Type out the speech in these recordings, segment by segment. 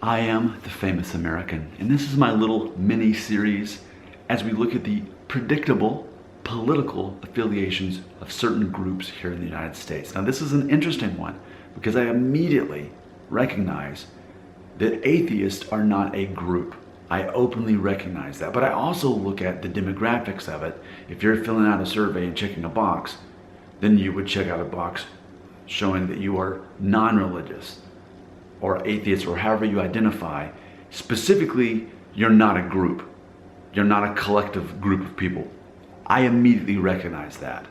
I am the famous American, and this is my little mini series as we look at the predictable political affiliations of certain groups here in the United States. Now, this is an interesting one because I immediately recognize that atheists are not a group. I openly recognize that, but I also look at the demographics of it. If you're filling out a survey and checking a box, then you would check out a box showing that you are non-religious or atheist or however you identify. Specifically, you're not a group. You're not a collective group of people. I immediately recognize that.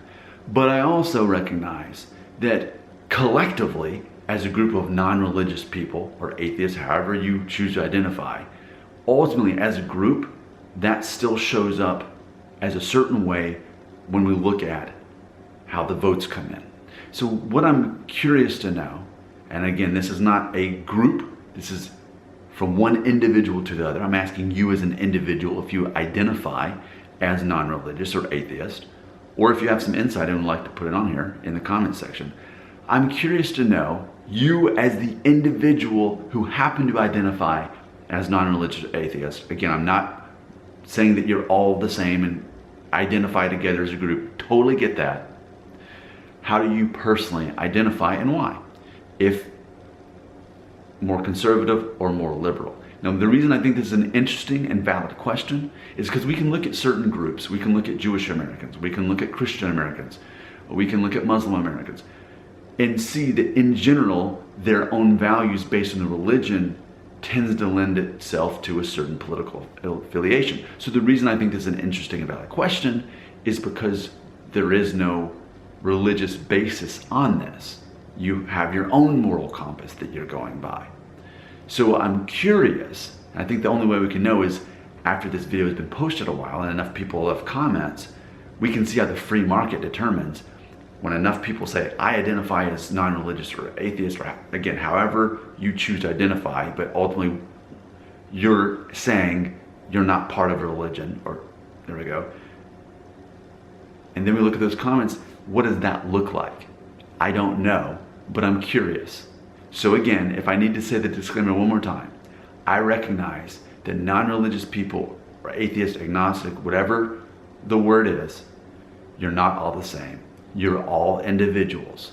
But I also recognize that collectively, as a group of non-religious people or atheists, however you choose to identify, ultimately as a group, that still shows up as a certain way when we look at how the votes come in. So what I'm curious to know, and again, this is not a group, this is from one individual to the other. I'm asking you as an individual if you identify as non-religious or atheist, or if you have some insight and would like to put it on here in the comment section. I'm curious to know, you as the individual who happen to identify as non-religious or atheist. Again, I'm not saying that you're all the same and identify together as a group. Totally get that. How do you personally identify and why? If more conservative or more liberal? Now, the reason I think this is an interesting and valid question is because we can look at certain groups. We can look at Jewish Americans. We can look at Christian Americans. We can look at Muslim Americans and see that in general, their own values based on the religion tends to lend itself to a certain political affiliation. So the reason I think this is an interesting and valid question is because there is no religious basis on this. You have your own moral compass that you're going by. So I'm curious, and I think the only way we can know is after this video has been posted a while and enough people have comments, we can see how the free market determines when enough people say, I identify as non-religious or atheist, or again, however you choose to identify, but ultimately you're saying you're not part of a religion, or there we go. And then we look at those comments, what does that look like? I don't know, but I'm curious. So again, if I need to say the disclaimer one more time, I recognize that non-religious people, or atheist, agnostic, whatever the word is, you're not all the same. You're all individuals.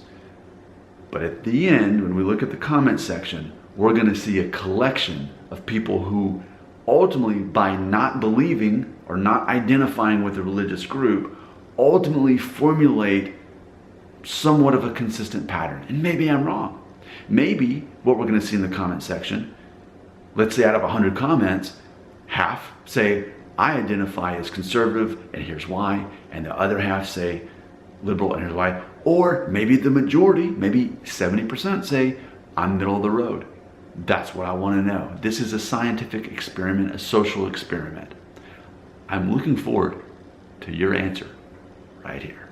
But at the end, when we look at the comment section, we're going to see a collection of people who ultimately, by not believing or not identifying with a religious group, ultimately formulate somewhat of a consistent pattern. And maybe I'm wrong. Maybe what we're going to see in the comment section, let's say out of 100 comments, half say, I identify as conservative and here's why, and the other half say liberal and here's why. Or maybe the majority, maybe 70% say, I'm middle of the road. That's what I want to know. This is a scientific experiment, a social experiment. I'm looking forward to your answer right here.